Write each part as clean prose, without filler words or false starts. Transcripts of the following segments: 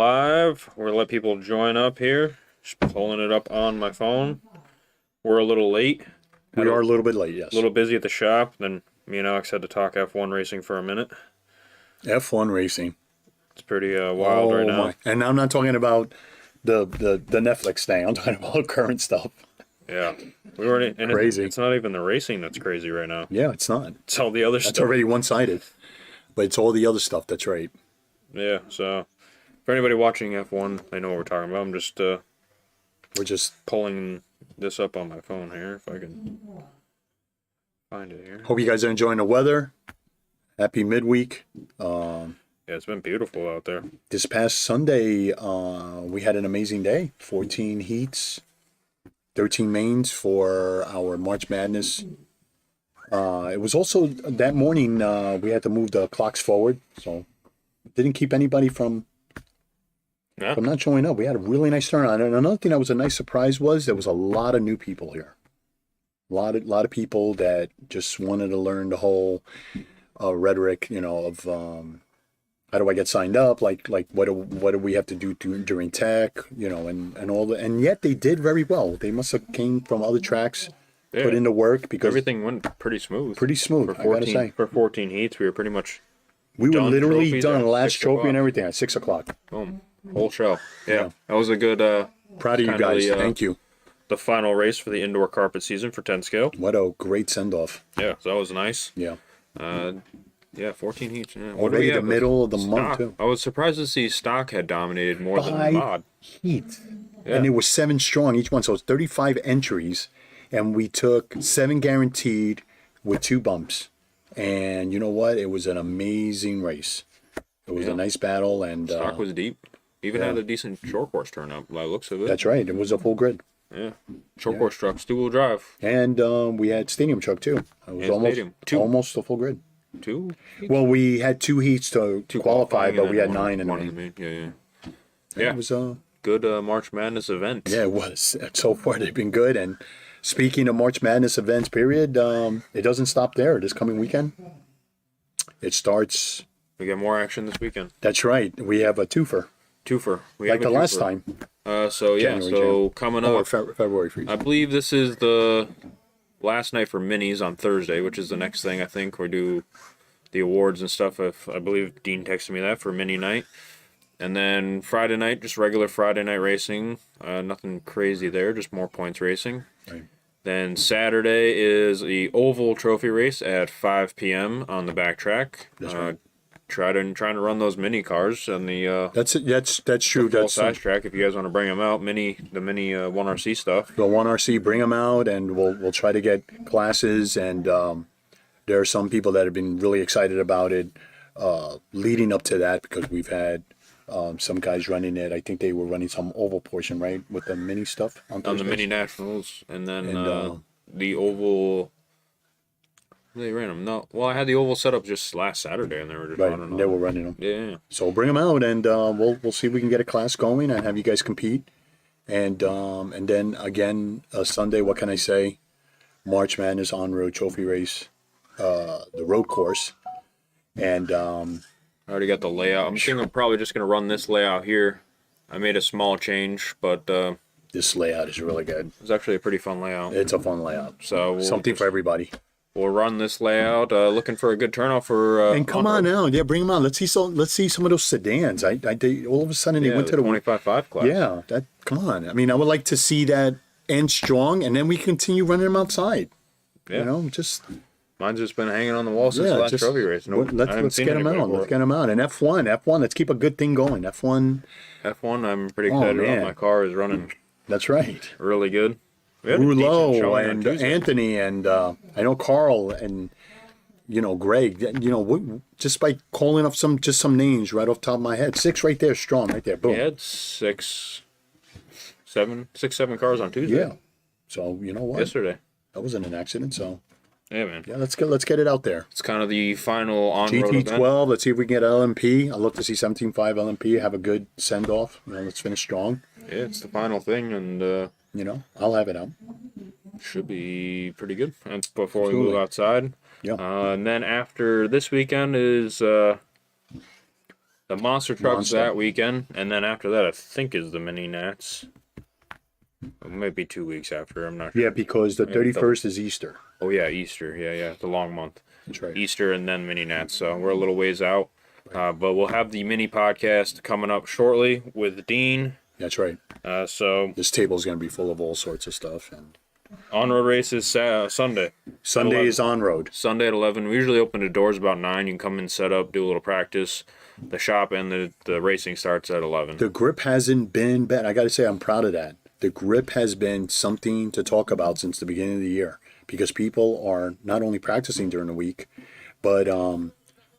live. We're going to let people join up here. Just pulling it up on my phone. We're a little late. We are a little bit late, yes. A little busy at the shop. Then me and Alex had to talk F1 racing for a minute. F1 racing. It's pretty wild right now. And I'm not talking about the Netflix thing. I'm talking about current stuff. Yeah. We were crazy. It's not even the racing that's crazy right now. Yeah, it's not. It's all the other stuff. It's already one-sided. But it's all the other stuff, that's right. Yeah, so for anybody watching F1, they know what we're talking about. I'm just we're just pulling this up on my phone here, if I can find it here. Hope you guys are enjoying the weather. Happy midweek. Yeah, it's been beautiful out there. This past Sunday, we had an amazing day. 14 heats, 13 mains for our March Madness. It was also that morning we had to move the clocks forward, so it didn't keep anybody from not showing up. We had a really nice turnout. And another thing that was a nice surprise was there was a lot of new people here. A lot of people that just wanted to learn the whole rhetoric, of how do I get signed up? Like what do we have to do during tech? And all that. And yet they did very well. They must have came from other tracks. Yeah. Put in the work because everything went pretty smooth. Pretty smooth, I gotta say. For 14 heats, we were pretty much we were literally done the last trophy and everything at 6 o'clock. Boom, whole show. Yeah, that was a good. Proud of you guys. Thank you. The final race for the indoor carpet season for 10 scale. What a great send off. Yeah, so that was nice. Yeah. 14 heats. Yeah. Already the middle of the month too. I was surprised to see stock had dominated more than mod. Heat. Yeah. And it was 7 strong each one, so it's 35 entries. And we took 7 guaranteed with 2 bumps. And you know what? It was an amazing race. It was a nice battle. And stock was deep. Even had a decent short course turnout by the looks of it. That's right. It was a full grid. Yeah. Short course trucks, 2-wheel drive. And we had stadium truck too. It was almost a full grid. 2? Well, we had 2 heats to qualify, but we had 9 in the main. Yeah. It was a good March Madness event. Yeah, it was. So far, they've been good. And speaking of March Madness events, period, it doesn't stop there. This coming weekend, it starts. We get more action this weekend. That's right. We have a twofer. Like the last time. Coming up. February 1st. I believe this is the last night for minis on Thursday, which is the next thing I think we do the awards and stuff. I believe Dean texted me that for mini night. And then Friday night, just regular Friday night racing. Nothing crazy there, just more points racing. Right. Then Saturday is the Oval Trophy race at 5 p.m. on the back track. That's right. Trying to run those mini cars on the that's true. That's size track. If you guys want to bring them out, the mini 1RC stuff. The 1RC, bring them out, and we'll try to get classes. And there are some people that have been really excited about it leading up to that because we've had some guys running it. I think they were running some oval portion, right, with the mini stuff on the mini nationals, and then the oval. They ran them. No, well, I had the oval set up just last Saturday, and they were just running them. They were running them. Yeah. So bring them out, and we'll see if we can get a class going and have you guys compete, and then again Sunday. What can I say? March Madness on-road trophy race, the road course, and I already got the layout. I'm thinking I'm probably just gonna run this layout here. I made a small change, but this layout is really good. It's actually a pretty fun layout. It's a fun layout. So something for everybody. We'll run this layout. Looking for a good turnout for. And come on out, bring them out. Let's see some of those sedans. They all of a sudden they went to the 25.5 class. Yeah, come on. I mean, I would like to see that end strong, and then we continue running them outside. Yeah. Mine's just been hanging on the wall since the last trophy race. Let's get them out. Let's get them out. And F1. Let's keep a good thing going. F1. I'm pretty excited about. My car is running. That's right. Really good. Rouleau and Anthony and I know Carl and Greg. Just by calling off some names right off the top of my head, 6 right there, strong right there. Boom. We had 6, 7 cars on Tuesday. Yeah. So you know what? Yesterday. That wasn't an accident. So. Yeah, man. Yeah, let's get it out there. It's kind of the final on-road GT12. Event. Let's see if we can get LMP. I'd love to see 17.5 LMP have a good send off. Let's finish strong. Yeah, it's the final thing, and. I'll have it out. Should be pretty good. And before we move outside. Yeah. And then after this weekend is The monster truck's Monster. that weekend, and then after that, I think is the mini nats. It might be 2 weeks after. I'm not sure. Yeah, because the 31st is Easter. Oh yeah, Easter. Yeah, the long month. That's right. Easter and then mini nats. So we're a little ways out, but we'll have the mini podcast coming up shortly with Dean. That's right. So This table's going to be full of all sorts of stuff. And on-road race is Sunday. Sunday is on road. Sunday at 11. We usually open the doors about 9. You can come in, set up, do a little practice. The shop and the racing starts at 11. The grip hasn't been bad. I got to say, I'm proud of that. The grip has been something to talk about since the beginning of the year because people are not only practicing during the week, but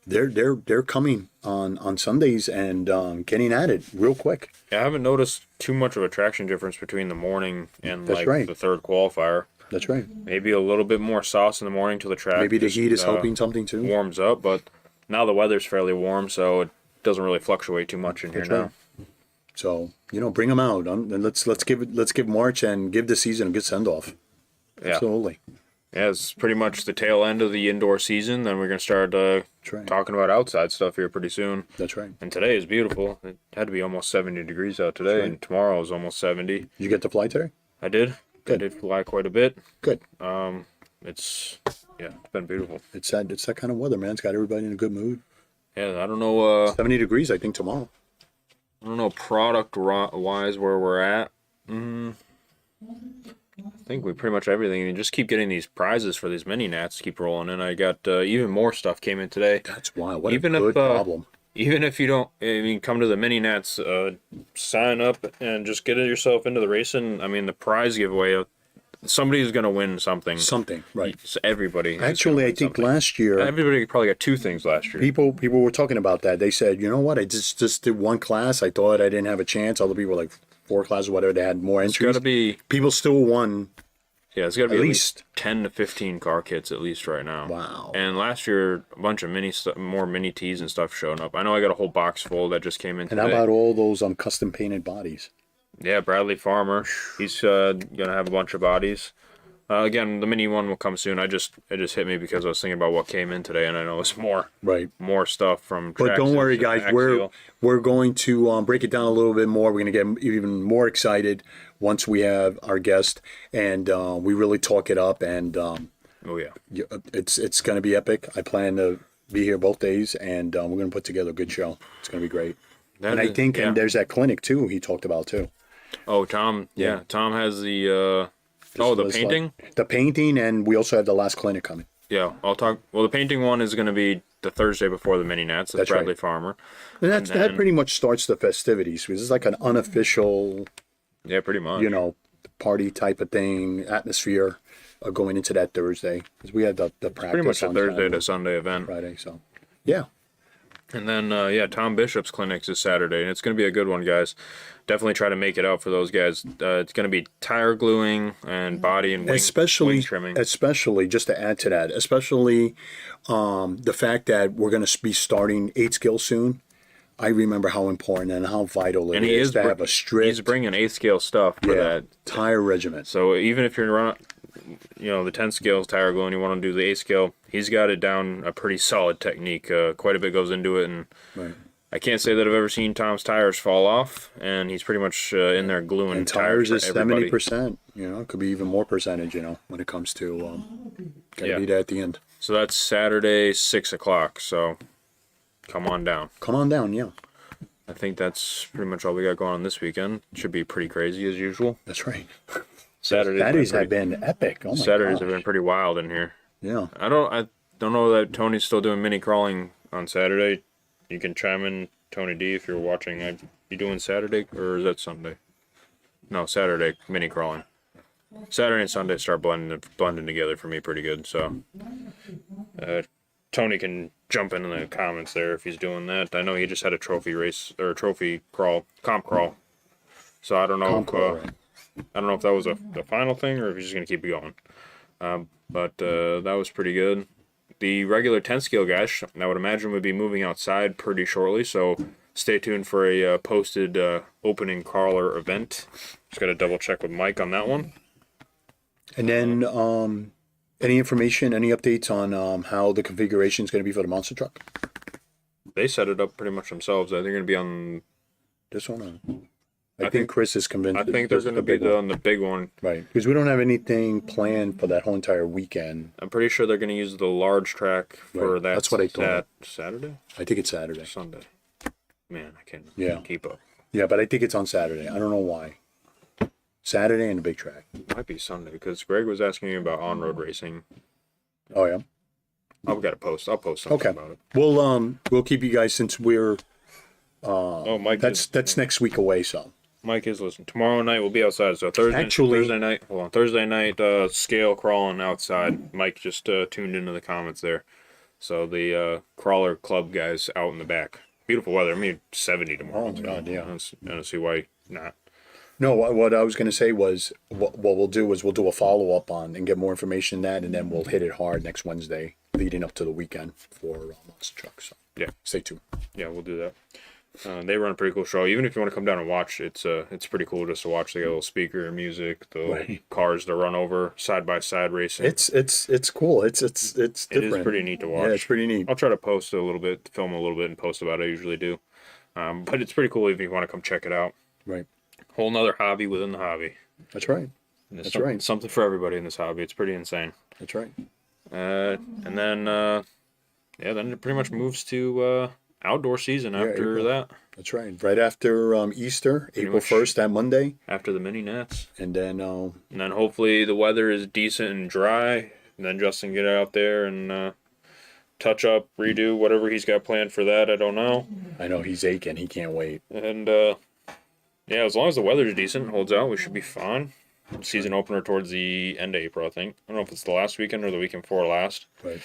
they're coming on Sundays and getting at it real quick. Yeah, I haven't noticed too much of a traction difference between the morning and That's right. the third qualifier. That's right. Maybe a little bit more sauce in the morning till the track. Maybe the just, heat is helping something too. Warms up, but now the weather's fairly warm, so it doesn't really fluctuate too much in here now. Right. So bring them out. And let's give March and give the season a good send off. Yeah. Absolutely. Yeah, it's pretty much the tail end of the indoor season. Then we're gonna start right. talking about outside stuff here pretty soon. That's right. And today is beautiful. It had to be almost 70 degrees out today, right. and tomorrow is almost 70. Did you get to fly today? I did. Good. I did fly quite a bit. Good. It's been beautiful. It's that kind of weather, man. It's got everybody in a good mood. Yeah, I don't know. 70 degrees, I think, tomorrow. I don't know product wise where we're at. I think we pretty much everything. You just keep getting these prizes for these mini nats. Keep rolling in. I got even more stuff came in today. That's wild. What Even a good if, problem. Even if you don't, come to the mini nats, sign up and just get yourself into the racing. I mean, the prize giveaway. Somebody's gonna win something. Something, right? It's everybody. Actually, I think last year Everybody probably got 2 things last year. people were talking about that. They said, you know what? I just did one class. I thought I didn't have a chance. Other people were like 4 classes, whatever. They had more It's entries. gotta be. People still won. Yeah, it's got to be At at least. least 10 to 15 car kits at least right now. Wow. And last year, a bunch of more mini tees and stuff showing up. I know I got a whole box full that just came in And today. how about all those custom painted bodies? Yeah, Bradley Farmer. He's going to have a bunch of bodies. Again, the mini one will come soon. It just hit me because I was thinking about what came in today, and I know it's more stuff from. But don't worry, Traxxas, guys. Axial. We're going to break it down a little bit more. We're going to get even more excited once we have our guest and we really talk it up. And Oh yeah, it's going to be epic. I plan to be here both days, and we're going to put together a good show. It's going to be great. And I think and there's that clinic too. He talked about too. Oh, Tom. Yeah, Tom has the. The painting? The painting, and we also have the last clinic coming. Yeah, I'll talk. Well, the painting one is going to be the Thursday before the mini nats. That's Bradley right. Farmer. And that pretty much starts the festivities because it's like an unofficial, Yeah, pretty much. party type of thing, atmosphere going into that Thursday. Because we had the practice Pretty much a on Thursday Saturday, to Sunday event. Friday. So, yeah. And then, Tom Bishop's clinics is Saturday, and it's going to be a good one, guys. Definitely try to make it out for those guys. It's going to be tire gluing and body and wing trimming. Especially, just to add to that, the fact that we're going to be starting 8 skill soon. I remember how important and how vital it is to have a strict. He's bringing 8 scale stuff for that tire regiment. So even if you're running, the 10 scales tire glue and you want to do the 8 scale, he's got it down a pretty solid technique. Quite a bit goes into it, and I can't say that I've ever seen Tom's tires fall off, and he's pretty much in there gluing and tires is for everybody. 70%. It could be even more percentage. When it comes to gotta be there at the end. So that's Saturday, 6 o'clock. So come on down. Come on down, yeah. I think that's pretty much all we got going on this weekend. Should be pretty crazy as usual. That's right. Saturdays have been epic. Oh my Saturdays have gosh. been pretty wild in here. Yeah. I don't know that Tony's still doing mini crawling on Saturday. You can chime in, Tony D, if you're watching. You doing Saturday or is that Sunday? No, Saturday mini crawling. Saturday and Sunday start blending together for me pretty good. So Tony can jump in the comments there if he's doing that. I know he just had a trophy race or trophy crawl, comp crawl. So I don't know I don't know if that was the final thing or if he's just gonna keep it going. But that was pretty good. The regular 10 scale guys, I would imagine, would be moving outside pretty shortly. So stay tuned for a posted opening crawler event. Just got to double check with Mike on that one. And then any information, any updates on how the configuration is going to be for the monster truck? They set it up pretty much themselves. I think they're gonna be on. This one, I I think think Chris is convinced. I think they're this is gonna be big one. on the big one. Right, because we don't have anything planned for that whole entire weekend. I'm pretty sure they're gonna use the large track for Right, that. that's what I thought. Saturday, I think it's Saturday. Sunday. Man, I can't Yeah. keep up. Yeah, but I think it's on Saturday. I don't know why. Saturday and the big track. Might be Sunday because Greg was asking me about on-road racing. Oh yeah. I've got to post. I'll post something Okay. about it. We'll keep you guys since we're Oh, Mike. that's next week away. So Mike is listening. Tomorrow night we'll be outside. So Thursday night. Hold on. Thursday night. Scale crawling outside. Mike just tuned into the comments there. So the crawler club guys out in the back. Beautiful weather. I mean, 70 tomorrow. Oh, God, yeah. I don't see why not. no, what I was going to say was what we'll do is we'll do a follow up on and get more information on that, and then we'll hit it hard next Wednesday, leading up to the weekend for Monster Truck. So Yeah. stay tuned. Yeah, we'll do that. They run a pretty cool show. Even if you want to come down and watch, it's pretty cool just to watch. They got a little speaker, music, the Right. cars to run over, side by side racing. It's cool. It's different. It is pretty neat to watch. Yeah, it's pretty neat. I'll try to post a little bit, film a little bit, and post about it. I usually do. But it's pretty cool if you want to come check it out. Right. Whole nother hobby within the hobby. That's right. And there's That's right. Something for everybody in this hobby. It's pretty insane. That's right. And then then it pretty much moves to outdoor season after April. that. That's right. Right after Easter, April much. 1st, that Monday, After the mini nats. and then And then hopefully the weather is decent and dry. And then Justin can get out there and touch up, redo whatever he's got planned for that. I don't know. I know he's aching. He can't wait. And yeah, as long as the weather's decent, holds out, we should be fine. Season opener towards the end of April, I think. I don't know if it's the last weekend or the weekend before last. Right.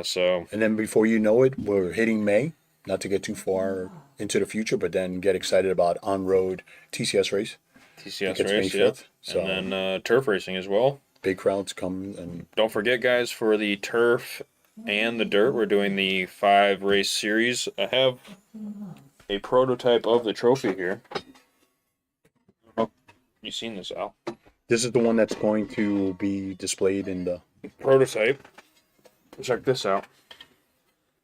So And then before you know it, we're hitting May. Not to get too far into the future, but then get excited about on-road TCS race. TCS It's May race, yeah. 5th, so- And then turf racing as well. Big crowds come and Don't forget, guys, for the turf and the dirt, we're doing the 5 race series. I have a prototype of the trophy here. Oh, you seen this, Al? this is the one that's going to be displayed in the. Prototype. Check this out.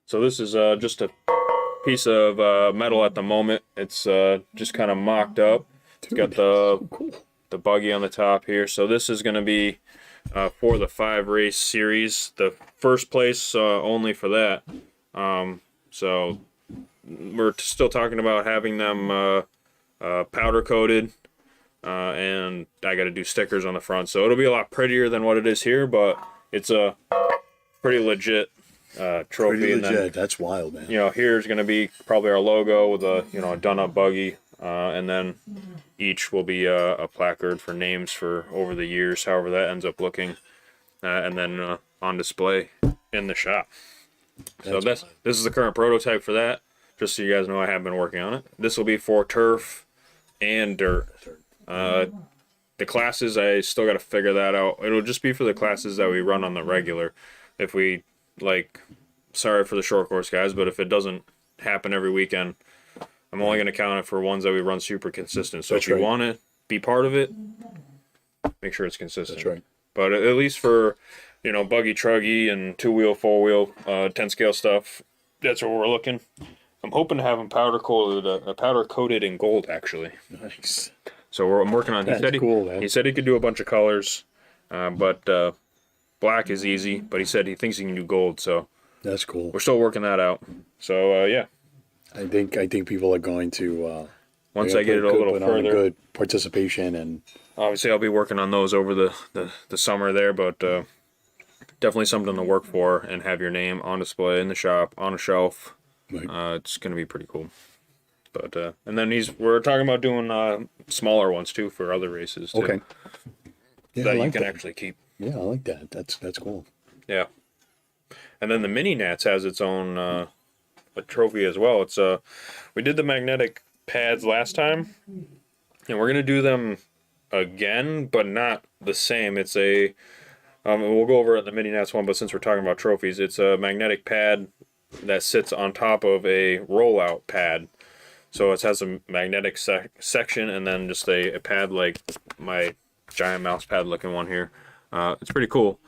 So this is just a piece of metal at the moment. It's just kind of mocked up. It's got the buggy on the top here. So this is going to be for the 5 race series. The first place only for that. So we're still talking about having them powder coated. And I got to do stickers on the front. So it'll be a lot prettier than what it is here, but it's a pretty legit trophy. Pretty And legit. then, That's wild, man. here's going to be probably our logo with a, a done-up buggy. And then each will be a placard for names for over the years, however that ends up looking. And then on display in the shop. So this is the current prototype for that. Just so you guys know, I have been working on it. This will be for turf and dirt. The classes, I still got to figure that out. It'll just be for the classes that we run on the regular. If we, sorry for the short course guys, but if it doesn't happen every weekend, I'm only going to count it for ones that we run super consistent. So That's if you right. want to be part of it, make sure it's consistent. That's right. But at least for, buggy, truggy, and 2-wheel, 4-wheel, 10 scale stuff, that's what we're looking. I'm hoping to have them powder coated in gold, actually. Nice. So I'm working on. That's cool, man. He said he could do a bunch of colors, but black is easy. But he said he thinks he can do gold. So That's cool. we're still working that out. So yeah, I think people are going to once they're I get it gonna a little put on further, good participation, and obviously I'll be working on those over the summer there. But definitely something to work for and have your name on display in the shop on a shelf. right. It's gonna be pretty cool. But and then we're talking about doing smaller ones too for other races too, Okay. Yeah, that I you like can that. actually keep. Yeah, I like that. That's cool. Yeah. And then the mini Nats has its own a trophy as well. It's we did the magnetic pads last time, and we're gonna do them again, but not the same. It's a we'll go over it in the mini Nats one, but since we're talking about trophies, it's a magnetic pad that sits on top of a rollout pad. So it has a magnetic section and then just a pad like my giant mouse pad looking one here. It's pretty cool.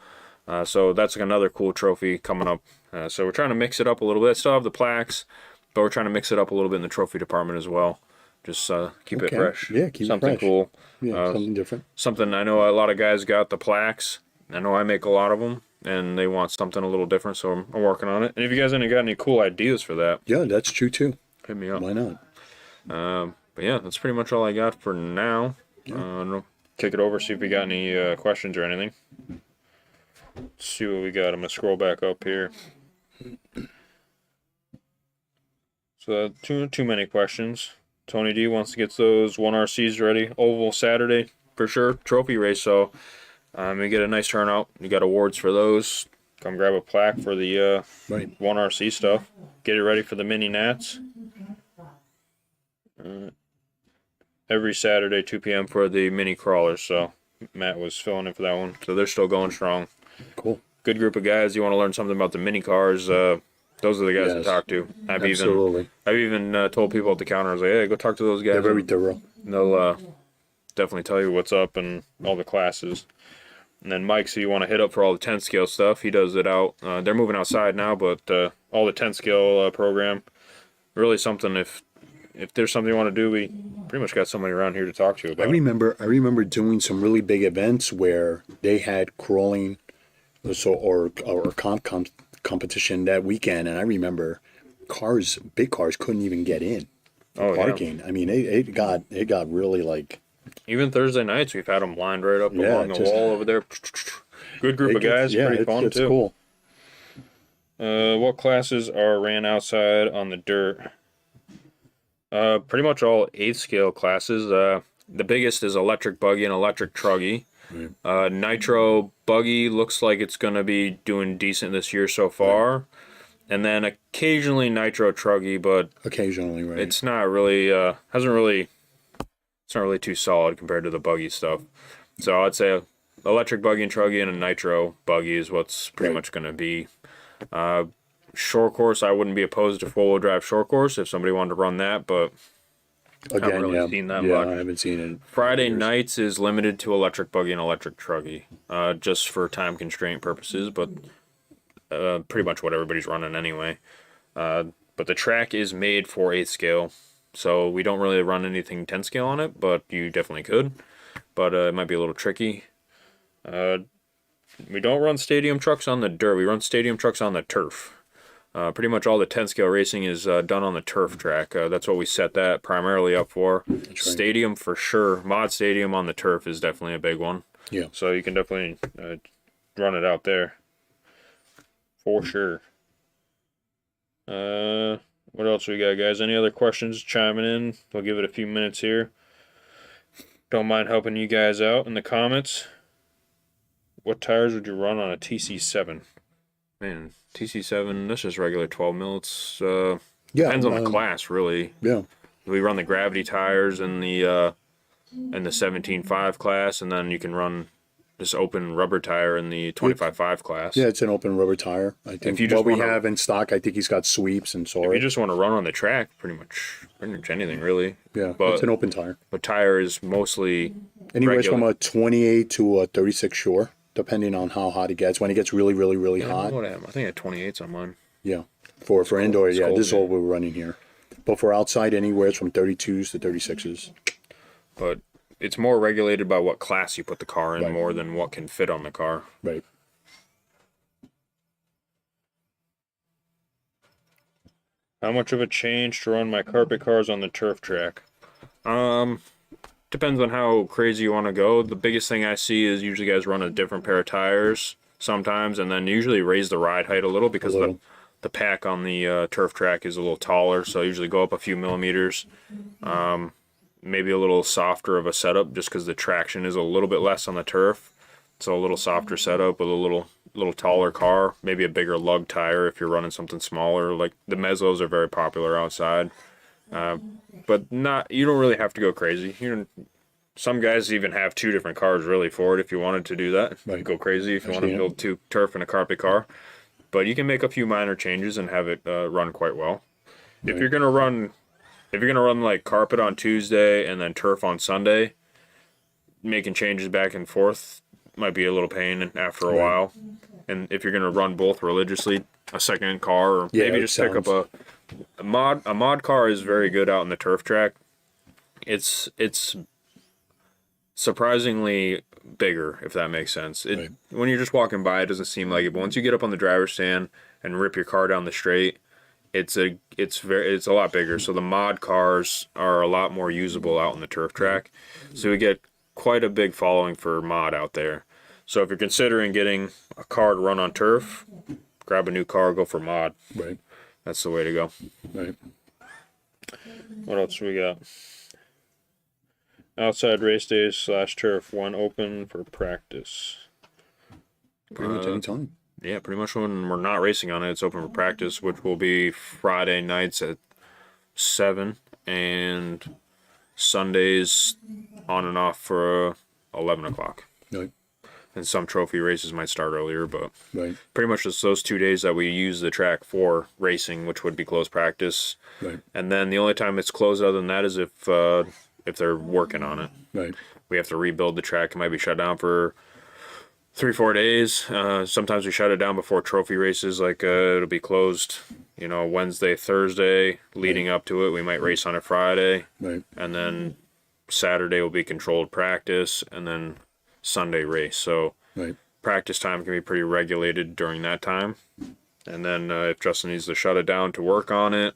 So that's another cool trophy coming up So we're trying to mix it up a little bit. Still have the plaques, but we're trying to mix it up a little bit in the trophy department as well. Just keep it fresh. Yeah, keep something it fresh. cool. Yeah, something different. Something I know a lot of guys got the plaques. I know I make a lot of them, and they want something a little different, so I'm working on it. And if you guys got any cool ideas for that, Yeah, that's true too. hit me up. Why not? But yeah, that's pretty much all I got for now. Kick it over, see if we got any questions or anything. Let's see what we got. I'm gonna scroll back up here. So too many questions. Tony D wants to get those 1RCs ready. Oval Saturday for sure. Trophy race. So we get a nice turnout. You got awards for those. Come grab a plaque for the Right. 1RC stuff. Get it ready for the mini Nats. Every Saturday, 2 p.m. for the mini crawlers. So Matt was filling in for that one. So they're still going strong. Cool. Good group of guys. You want to learn something about the mini cars? Those are the guys to talk to. I've even told people at the counter, I was like, hey, go talk to those guys. They're very thorough. They'll definitely tell you what's up and all the classes. And then Mike, so you want to hit up for all the 10 scale stuff. He does it out. They're moving outside now, but all the 10 scale program, really something. If there's something you want to do, we pretty much got somebody around here to talk to you about. I remember doing some really big events where they had crawling, or competition that weekend, and I remember big cars couldn't even get in. Parking. Yeah. I mean, it got really like. Even Thursday nights, we've had them lined right up along the wall over there. Good group of guys. Yeah, pretty fun too. Cool. What classes are ran outside on the dirt? Pretty much all 8th scale classes. The biggest is electric buggy and electric truggy. Right. Nitro buggy looks like it's going to be doing decent this year so far. Right. And then occasionally nitro truggy, but occasionally, right? It's not really it's not really too solid compared to the buggy stuff. So I'd say electric buggy and truggy and a nitro buggy is what's pretty much going to be. Short course, I wouldn't be opposed to 4-wheel drive short course if somebody wanted to run that, but again, I haven't really seen that much. I haven't seen it. Friday nights is limited to electric buggy and electric truggy, just for time constraint purposes, but pretty much what everybody's running anyway. But the track is made for 8th scale, so we don't really run anything 10 scale on it, but you definitely could. But it might be a little tricky. We don't run stadium trucks on the dirt. We run stadium trucks on the turf. Pretty much all the 10 scale racing is done on the turf track. That's what we set that primarily up for. Right. Stadium for sure. Mod stadium on the turf is definitely a big one. Yeah. So you can definitely run it out there. For sure. What else we got, guys? Any other questions chiming in? We'll give it a few minutes here. Don't mind helping you guys out in the comments. What tires would you run on a TC7? Man, TC7, that's just regular 12 mil. It's depends on the class, really. Yeah. We run the gravity tires in the 17.5 class, and then you can run this open rubber tire in the 25.5 class. Yeah, it's an open rubber tire. I think what we have in stock, I think he's got sweeps and so. If you just want to run on the track, pretty much anything really. Yeah, but it's an open tire. The tire is mostly anywhere from a 28 to a 36 shore, depending on how hot it gets. When it gets really, really, really hot. I think I had 28s on mine. Yeah, for indoor, yeah, this is all we're running here. But for outside, anywhere it's from 32s to 36s. But it's more regulated by what class you put the car in more than what can fit on the car. Right. How much of a change to run my carpet cars on the turf track? Depends on how crazy you want to go. The biggest thing I see is usually guys run a different pair of tires sometimes, and then usually raise the ride height a little because the pack on the turf track is a little taller, so usually go up a few millimeters. Maybe a little softer of a setup just because the traction is a little bit less on the turf. So a little softer setup with a little taller car, maybe a bigger lug tire if you're running something smaller. Like the Mezzos are very popular outside. But you don't really have to go crazy. Some guys even have 2 different cars really for it if you wanted to do that. Right. Go crazy if you want to build 2 turf and a carpet car. But you can make a few minor changes and have it run quite well. Right. If you're gonna run like carpet on Tuesday and then turf on Sunday, making changes back and forth might be a little pain after a while. and if you're gonna run both religiously, a second car, or maybe just pick up a mod. A mod car is very good out in the turf track. It's surprisingly bigger, if that makes sense. When you're just walking by, it doesn't seem like it, but once you get up on the driver's stand and rip your car down the straight, it's a lot bigger. So the mod cars are a lot more usable out in the turf track. So we get quite a big following for mod out there. So if you're considering getting a car to run on turf, grab a new car, go for mod. Right. That's the way to go. Right. What else we got? Outside race days / turf, one open for practice. Pretty much any time. Yeah, pretty much when we're not racing on it, it's open for practice, which will be Friday nights at 7 and Sundays on and off for 11 o'clock. Right. And some trophy races might start earlier, but Right. pretty much just those 2 days that we use the track for racing, which would be closed practice. Right. And then the only time it's closed other than that is if they're working on it. Right. We have to rebuild the track. It might be shut down for 3-4 days. Sometimes we shut it down before trophy races, like it'll be closed, Wednesday, Thursday, leading up to it. We might race on a Friday. Right. And then Saturday will be controlled practice, and then Sunday race. So Right. practice time can be pretty regulated during that time. And then if Justin needs to shut it down to work on it,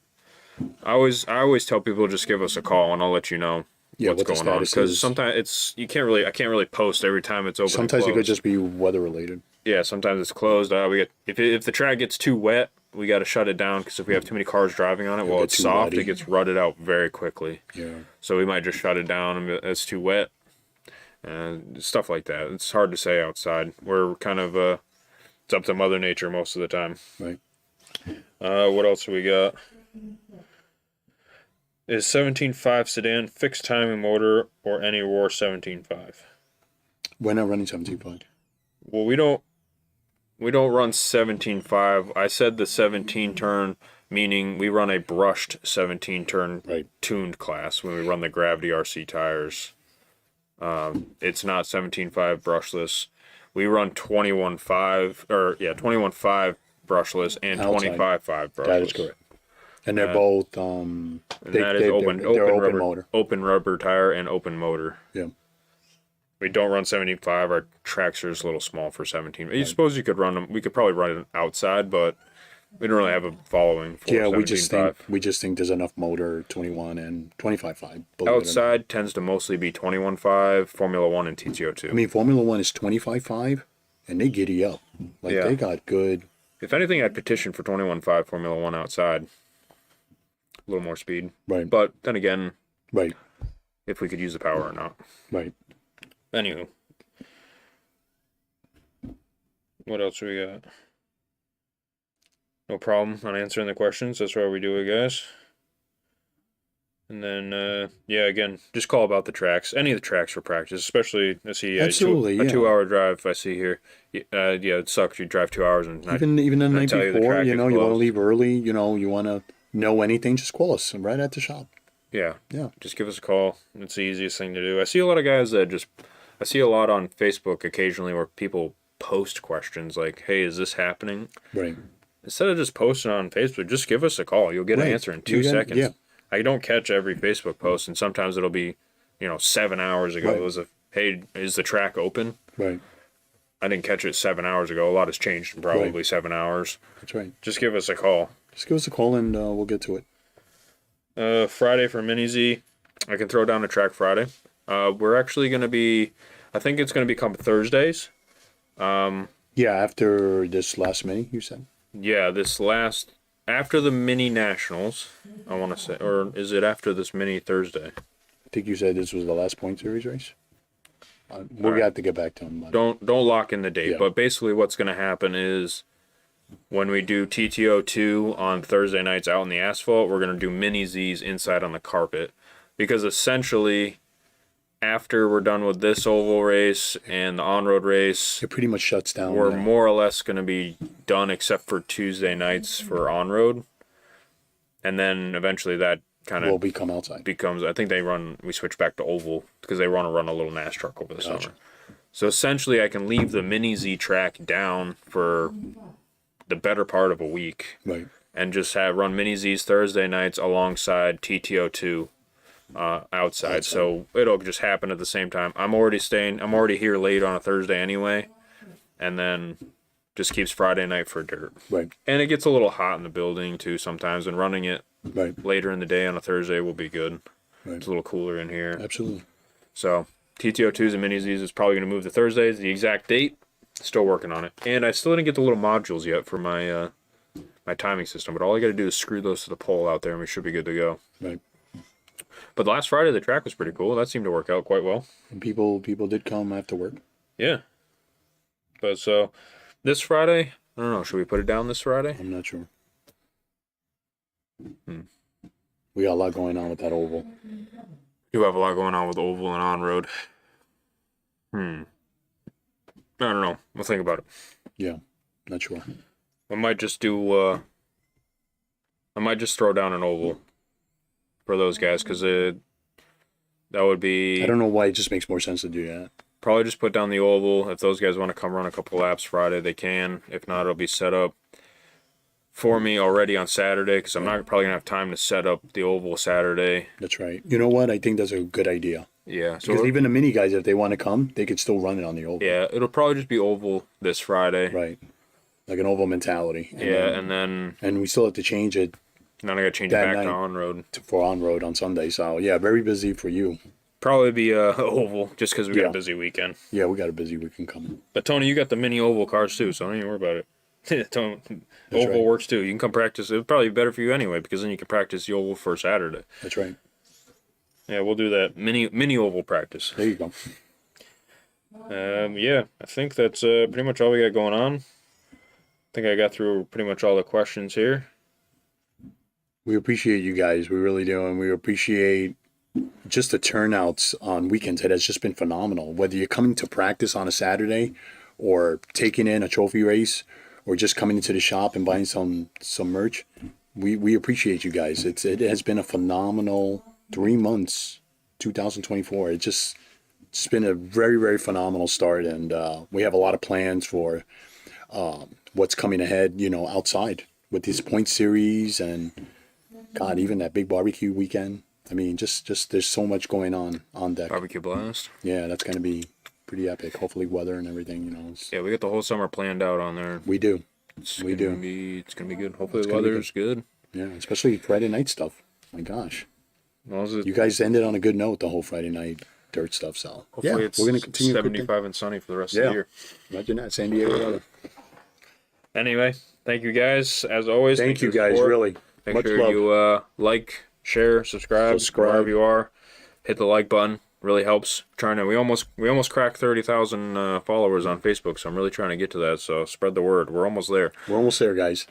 I always tell people just give us a call and I'll let you know what's going on, because sometimes I can't really post every time it's open. Sometimes it could just be weather related. Yeah, sometimes it's closed. If the track gets too wet, we got to shut it down, because if we have too many cars driving on it, while it's soft, it gets rutted out very quickly. Yeah. So we might just shut it down and it's too wet and stuff like that. It's hard to say outside. We're kind of it's up to Mother Nature most of the time. Right. What else we got? Is 17.5 sedan fixed timing motor or any Roar 17.5? We're not running 17.5. Well, we don't run 17.5. I said the 17 turn, meaning we run a brushed 17 turn tuned class when we run the Gravity RC tires. It's not 17.5 brushless. We run 21.5 brushless and 25.5 brushless. That is correct. And they're both open rubber tire and open motor. Yeah. We don't run 75. Our tracks are just a little small for 17. I suppose you could run them. We could probably run it outside, but we don't really have a following for 17.5. we just think there's enough motor 21 and 25.5. Outside tends to mostly be 21.5, Formula 1 and TTO2. I mean, Formula 1 is 25.5 and they giddy up. They got good. If anything, I'd petition for 21.5 Formula 1 outside. A little more speed. Right. But then again, Right. if we could use the power or not. Right. Anywho. What else we got? No problem on answering the questions. That's why we do it, guys. And then, again, just call about the tracks. Any of the tracks for practice, especially, I see a 2-hour drive I see here. It sucks. You drive 2 hours and even the night before, you want to leave early, you want to know anything, just call us right at the shop. Yeah. Just give us a call. It's the easiest thing to do. I see a lot of guys that I see a lot on Facebook occasionally where people post questions like, hey, is this happening? Right. Instead of just posting on Facebook, just give us a call. You'll get an answer in 2 seconds. Yeah. I don't catch every Facebook post, and sometimes it'll be, 7 hours ago. It was hey, is the track open? Right. I didn't catch it 7 hours ago. A lot has changed in probably 7 hours. That's right. Just give us a call. Just give us a call and we'll get to it. Friday for Mini Z, I can throw down a track Friday. We're actually going to be, I think it's going to become Thursdays. After this last mini, you said? Yeah, after the Mini Nationals, I want to say, or is it after this Mini Thursday? I think you said this was the last point series race. We'll have to get back to him. Don't lock in the date, but basically what's going to happen is when we do TTO2 on Thursday nights out in the asphalt, we're going to do Mini Zs inside on the carpet, because essentially after we're done with this oval race and the on-road race, it pretty much shuts down. We're more or less going to be done except for Tuesday nights for on-road. And then eventually that kind of will become outside. I think we switch back to oval because they want to run a little NAS truck over the summer. So essentially, I can leave the mini Z track down for the better part of a week, Right. and just run mini Z's Thursday nights alongside TTO2 outside. So it'll just happen at the same time. I'm already here late on a Thursday anyway, and then just keeps Friday night for dirt. Right. And it gets a little hot in the building too sometimes, and running it Right. later in the day on a Thursday will be good. Right. It's a little cooler in here. Absolutely. So TTO2s and mini Z's is probably going to move to Thursdays. The exact date, still working on it. And I still didn't get the little modules yet for my my timing system, but all I got to do is screw those to the pole out there, and we should be good to go. Right. But last Friday, the track was pretty cool. That seemed to work out quite well. And people did come after work. Yeah. But so this Friday, I don't know. Should we put it down this Friday? I'm not sure. We got a lot going on with that oval. You have a lot going on with oval and on road. I don't know. We'll think about it. Yeah. Not sure. I might just do. I might just throw down an oval for those guys, because that would be. I don't know why it just makes more sense to do that. Probably just put down the oval. If those guys want to come run a couple laps Friday, they can. If not, it'll be set up for me already on Saturday, because I'm not probably gonna have time to set up the oval Saturday. That's right. You know what? I think that's a good idea. Yeah. So Because even the mini guys, if they want to come, they could still run it on the oval. yeah, it'll probably just be oval this Friday. Right. Like an oval mentality. And then And we still have to change it I gotta change it that back night to on road. for on road on Sunday. So yeah, very busy for you. Probably be oval, just because we got Yeah. a busy weekend. Yeah, we got a busy weekend coming. But Tony, you got the mini oval cars too, so don't even worry about it. Oval right. works too. You can come practice. It'd probably be better for you anyway, because then you can practice the oval for Saturday. That's right. Yeah, we'll do that mini oval practice. There you go. Yeah, I think that's pretty much all we got going on. I think I got through pretty much all the questions here. We appreciate you guys. We really do. And we appreciate just the turnouts on weekends. It has just been phenomenal. Whether you're coming to practice on a Saturday or taking in a trophy race or just coming into the shop and buying some merch, we appreciate you guys. It has been a phenomenal 3 months, 2024. It's been a very, very phenomenal start. And we have a lot of plans for what's coming ahead, outside with this point series and God, even that big barbecue weekend. I mean, just there's so much going on deck. Barbecue blast. Yeah, that's going to be pretty epic. Hopefully weather and everything, Yeah, we got the whole summer planned out on there. We do. It's gonna be good. Hopefully the weather's good. Yeah, especially Friday night stuff. My gosh. Well, You guys ended on a good note, the whole Friday night dirt stuff. So hopefully yeah, it's we're going to continue. 75 and sunny for the rest of the year. Imagine that, San Diego weather. Anyway, thank you guys as always. Thank you for the guys, support. really. Make Much sure love. you like, share, subscribe wherever you are. Hit the like button. Really helps. We almost cracked 30,000 followers on Facebook, so I'm really trying to get to that. So spread the word. We're almost there. We're almost there, guys.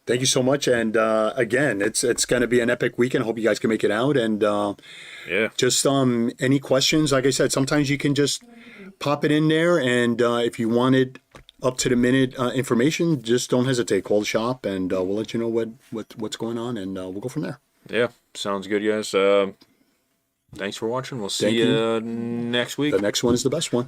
Thank you so much. And again, it's going to be an epic weekend. Hope you guys can make it out. And Yeah. just any questions, like I said, sometimes you can just pop it in there. And if you wanted up to the minute information, just don't hesitate. Call the shop, and we'll let you know what's going on, and we'll go from there. Yeah. Sounds good, guys. Thanks for watching. We'll see Thank you next week. The next one is the best one.